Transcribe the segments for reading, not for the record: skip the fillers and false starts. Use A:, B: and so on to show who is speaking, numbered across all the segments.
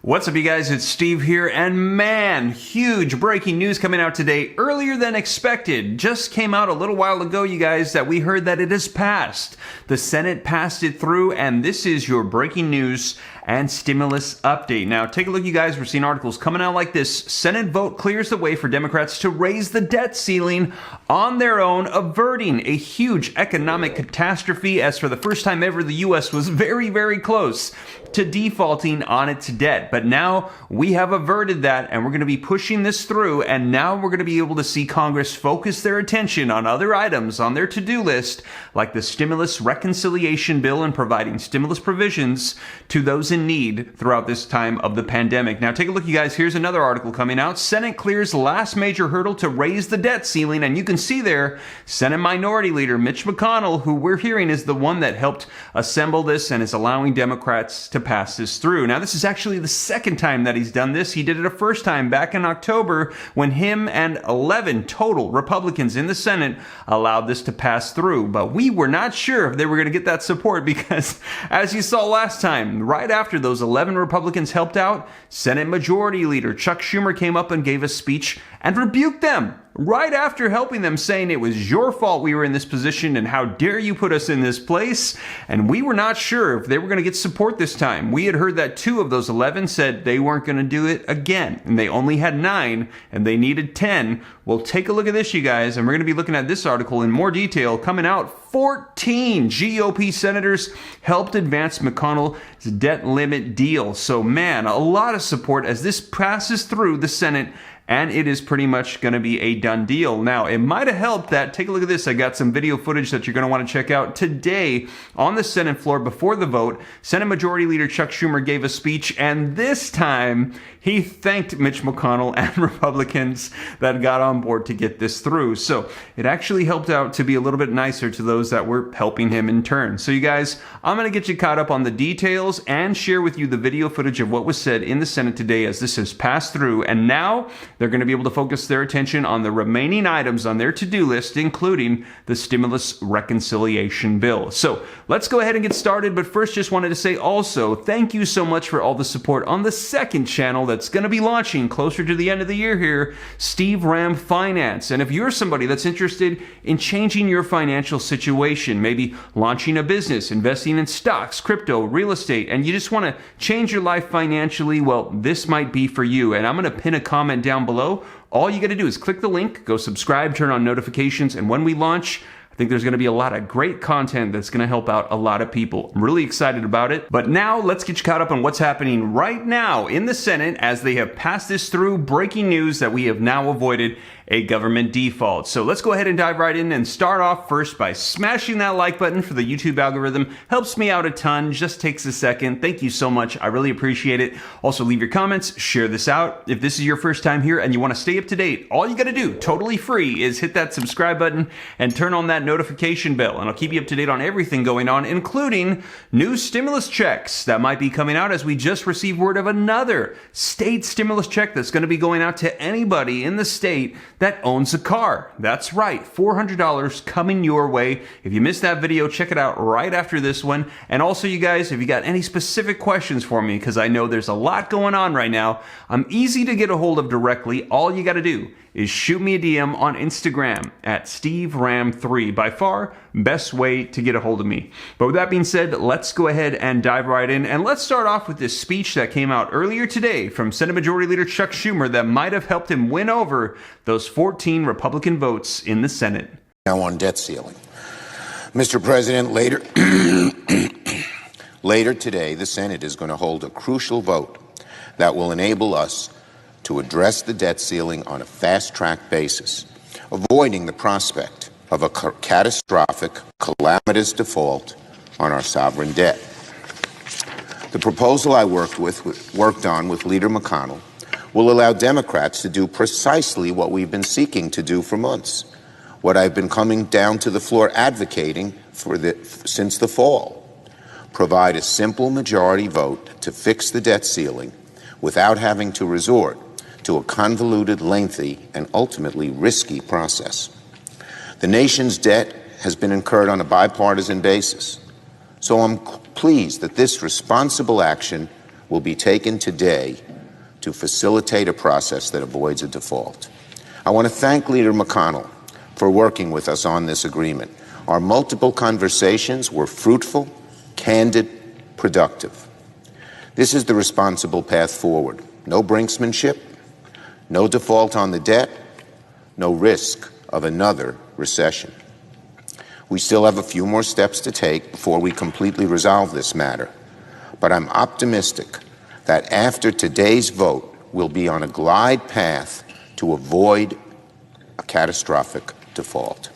A: What's up, you guys? It's Steve here, and man, huge breaking news coming out today, earlier than expected. Just came out a little while ago, you guys, that we heard that it has passed. The Senate passed it through, and this is your breaking news and stimulus update. Now, take a look, you guys. We're seeing articles coming out like this. Senate vote clears the way for Democrats to raise the debt ceiling on their own, averting a huge economic catastrophe, as for the first time ever, the U.S. was very, very close to defaulting on its debt. But now we have averted that, and we're going to be pushing this through, and now we're going to be able to see Congress focus their attention on other items on their to-do list, like the stimulus reconciliation bill and providing stimulus provisions to those in need throughout this time of the pandemic. Now, take a look, you guys. Here's another article coming out. Senate clears last major hurdle to raise the debt ceiling, and you can see there, Senate Minority Leader Mitch McConnell, who we're hearing is the one that helped assemble this and is allowing Democrats to pass this through. Now, this is actually the second time that he's done this. He did it a first time back in October when him and 11 total Republicans in the Senate allowed this to pass through. But we were not sure if they were going to get that support because, as you saw last time, right after those 11 Republicans helped out, Senate Majority Leader Chuck Schumer came up and gave a speech and rebuked them right after helping them, saying it was your fault we were in this position and how dare you put us in this place. And we were not sure if they were going to get support this time. We had heard that 2 of those 11 said they weren't going to do it again, and they only had 9 and they needed 10. Well, take a look at this, you guys, and we're going to be looking at this article in more detail coming out. 14 GOP senators helped advance McConnell's debt limit deal. So, man, a lot of support as this passes through the Senate, and it is pretty much going to be a done deal. Now, it might have helped that, take a look at this, I got some video footage that you're going to want to check out today on the Senate floor before the vote. Senate Majority Leader Chuck Schumer gave a speech, and this time he thanked Mitch McConnell and Republicans that got on board to get this through. So it actually helped out to be a little bit nicer to those that were helping him in turn. So you guys, I'm going to get you caught up on the details and share with you the video footage of what was said in the Senate today as this has passed through. And now they're going to be able to focus their attention on the remaining items on their to-do list, including the stimulus reconciliation bill. So let's go ahead and get started. But first, just wanted to say also, thank you so much for all the support on the second channel that's going to be launching closer to the end of the year here, Steve Ram Finance. And if you're somebody that's interested in changing your financial situation, maybe launching a business, investing in stocks, crypto, real estate, and you just want to change your life financially, well, this might be for you. And I'm going to pin a comment down below. All you got to do is click the link, go subscribe, turn on notifications, and when we launch, I think there's going to be a lot of great content that's going to help out a lot of people. I'm really excited about it. But now let's get you caught up on what's happening right now in the Senate as they have passed this through. Breaking news that we have now avoided a government default. So let's go ahead and dive right in and start off first by smashing that like button for the YouTube algorithm. Helps me out a ton, just takes a second. Thank you so much. I really appreciate it. Also, leave your comments, share this out. If this is your first time here and you want to stay up to date, all you got to do, totally free, is hit that subscribe button and turn on that notification bell. And I'll keep you up to date on everything going on, including new stimulus checks that might be coming out as we just received word of another state stimulus check that's going to be going out to anybody in the state that owns a car. That's right, $400 coming your way. If you missed that video, check it out right after this one. And also, you guys, if you got any specific questions for me, because I know there's a lot going on right now, I'm easy to get a hold of directly. All you got to do is shoot me a DM on Instagram at SteveRam3. By far, best way to get a hold of me. But with that being said, let's go ahead and dive right in. And let's start off with this speech that came out earlier today from Senate Majority Leader Chuck Schumer that might have helped him win over those 14 Republican votes in the Senate.
B: Now on debt ceiling. Mr. President, later today, the Senate is going to hold a crucial vote that will enable us to address the debt ceiling on a fast-track basis, avoiding the prospect of a catastrophic, calamitous default on our sovereign debt. The proposal I worked on with Leader McConnell will allow Democrats to do precisely what we've been seeking to do for months, what I've been coming down to the floor advocating for since the fall. Provide a simple majority vote to fix the debt ceiling without having to resort to a convoluted, lengthy, and ultimately risky process. The nation's debt has been incurred on a bipartisan basis, so I'm pleased that this responsible action will be taken today to facilitate a process that avoids a default. I want to thank Leader McConnell for working with us on this agreement. Our multiple conversations were fruitful, candid, productive. This is the responsible path forward. No brinksmanship, no default on the debt, no risk of another recession. We still have a few more steps to take before we completely resolve this matter, but I'm optimistic that after today's vote, we'll be on a glide path to avoid a catastrophic default.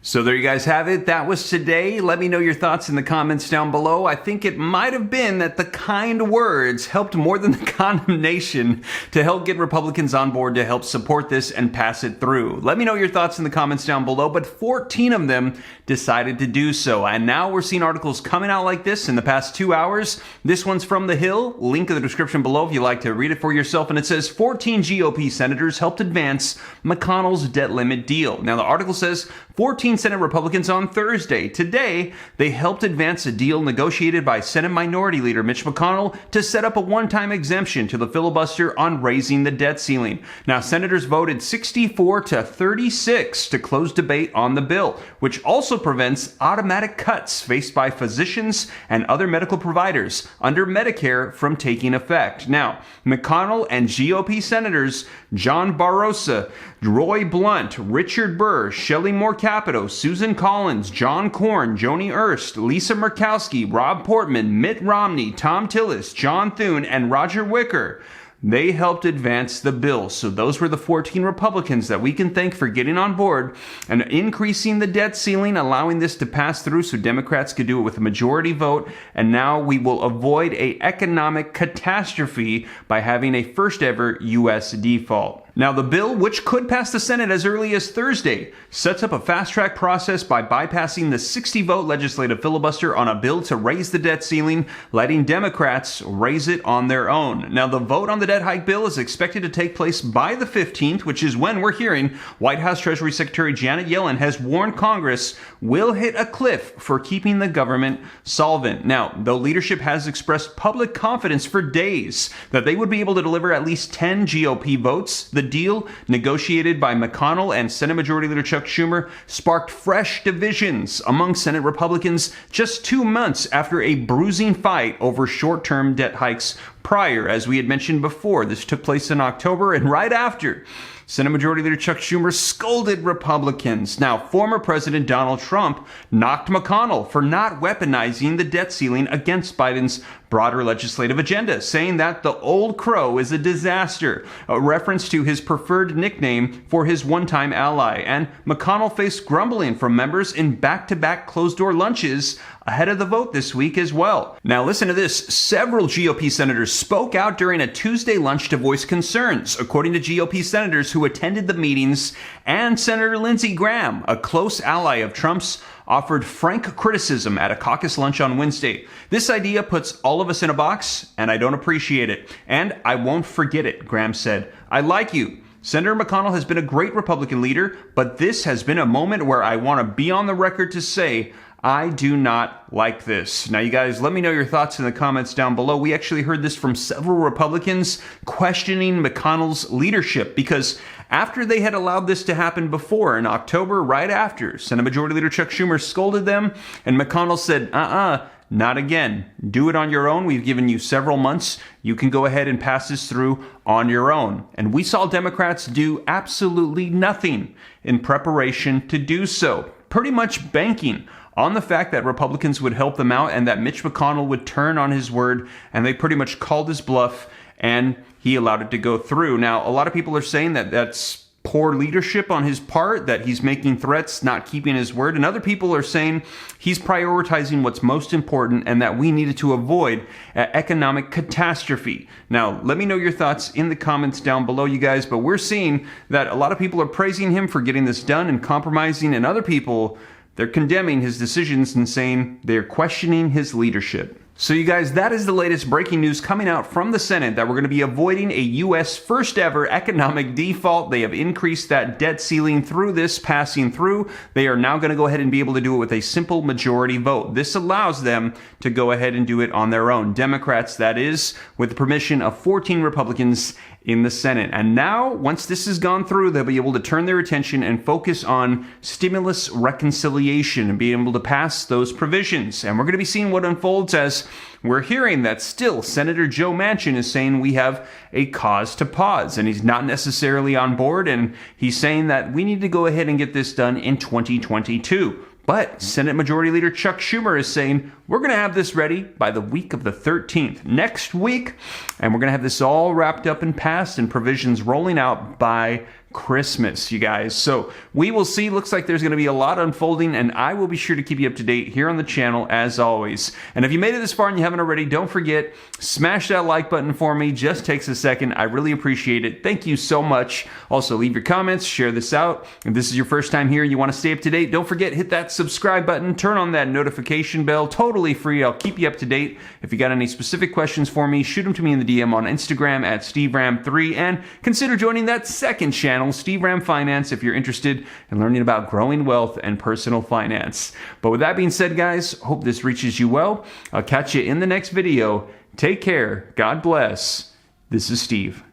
A: So there you guys have it. That was today. Let me know your thoughts in the comments down below. I think it might have been that the kind words helped more than the condemnation to help get Republicans on board to help support this and pass it through. Let me know your thoughts in the comments down below, but 14 of them decided to do so. And now we're seeing articles coming out like this in the past 2 hours. This one's from The Hill. Link in the description below if you'd like to read it for yourself. And it says 14 GOP senators helped advance McConnell's debt limit deal. Now the article says 14 Senate Republicans on Thursday. Today, they helped advance a deal negotiated by Senate Minority Leader Mitch McConnell to set up a one-time exemption to the filibuster on raising the debt ceiling. Now, senators voted 64 to 36 to close debate on the bill, which also prevents automatic cuts faced by physicians and other medical providers under Medicare from taking effect. Now, McConnell and GOP senators John Barrasso, Roy Blunt, Richard Burr, Shelley Capito, Susan Collins, John Cornyn, Joni Ernst, Lisa Murkowski, Rob Portman, Mitt Romney, Thom Tillis, John Thune, and Roger Wicker. They helped advance the bill. So those were the 14 Republicans that we can thank for getting on board and increasing the debt ceiling, allowing this to pass through so Democrats could do it with a majority vote. And now we will avoid an economic catastrophe by having a first ever U.S. default. Now, the bill, which could pass the Senate as early as Thursday, sets up a fast-track process by bypassing the 60-vote legislative filibuster on a bill to raise the debt ceiling, letting Democrats raise it on their own. Now, the vote on the debt hike bill is expected to take place by the 15th, which is when we're hearing White House Treasury Secretary Janet Yellen has warned Congress will hit a cliff for keeping the government solvent. Now, though leadership has expressed public confidence for days that they would be able to deliver at least 10 GOP votes, the deal, negotiated by McConnell and Senate Majority Leader Chuck Schumer, sparked fresh divisions among Senate Republicans just 2 months after a bruising fight over short-term debt hikes prior. As we had mentioned before, this took place in October, and right after, Senate Majority Leader Chuck Schumer scolded Republicans. Now, former President Donald Trump knocked McConnell for not weaponizing the debt ceiling against Biden's broader legislative agenda, saying that the old crow is a disaster, a reference to his preferred nickname for his one-time ally. And McConnell faced grumbling from members in back-to-back closed-door lunches ahead of the vote this week as well. Now listen to this. Several GOP senators spoke out during a Tuesday lunch to voice concerns, according to GOP senators who attended the meetings, and Senator Lindsey Graham, a close ally of Trump's, offered frank criticism at a caucus lunch on Wednesday. This idea puts all of us in a box, and I don't appreciate it. And I won't forget it, Graham said. I like you. Senator McConnell has been a great Republican leader, but this has been a moment where I want to be on the record to say I do not like this. Now, you guys, let me know your thoughts in the comments down below. We actually heard this from several Republicans questioning McConnell's leadership because after they had allowed this to happen before in October, right after, Senate Majority Leader Chuck Schumer scolded them, and McConnell said, not again. Do it on your own. We've given you several months. You can go ahead and pass this through on your own. And we saw Democrats do absolutely nothing in preparation to do so, pretty much banking on the fact that Republicans would help them out and that Mitch McConnell would turn on his word, and they pretty much called his bluff and he allowed it to go through. Now, a lot of people are saying that that's poor leadership on his part, that he's making threats, not keeping his word, and other people are saying he's prioritizing what's most important and that we needed to avoid an economic catastrophe. Now, let me know your thoughts in the comments down below, you guys, but we're seeing that a lot of people are praising him for getting this done and compromising, and other people, they're condemning his decisions and saying they're questioning his leadership. So you guys, that is the latest breaking news coming out from the Senate that we're going to be avoiding a U.S. first ever economic default. They have increased that debt ceiling through this passing through. They are now going to go ahead and be able to do it with a simple majority vote. This allows them to go ahead and do it on their own. Democrats, that is, with the permission of 14 Republicans in the Senate. And now, once this has gone through, they'll be able to turn their attention and focus on stimulus reconciliation and be able to pass those provisions. And we're going to be seeing what unfolds as we're hearing that still Senator Joe Manchin is saying we have a cause to pause, and he's not necessarily on board, and he's saying that we need to go ahead and get this done in 2022. But Senate Majority Leader Chuck Schumer is saying we're going to have this ready by the week of the 13th, next week, and we're going to have this all wrapped up and passed and provisions rolling out by Christmas, you guys. So we will see. Looks like there's going to be a lot unfolding, and I will be sure to keep you up to date here on the channel as always. And if you made it this far and you haven't already, don't forget, smash that like button for me. Just takes a second. I really appreciate it. Thank you so much. Also, leave your comments, share this out. If this is your first time here and you want to stay up to date, don't forget, hit that subscribe button, turn on that notification bell. Totally free. I'll keep you up to date. If you got any specific questions for me, shoot them to me in the DM on Instagram at SteveRam3, and consider joining that second channel, Steve Ram Finance, if you're interested in learning about growing wealth and personal finance. But with that being said, guys, hope this reaches you well. I'll catch you in the next video. Take care. God bless. This is Steve.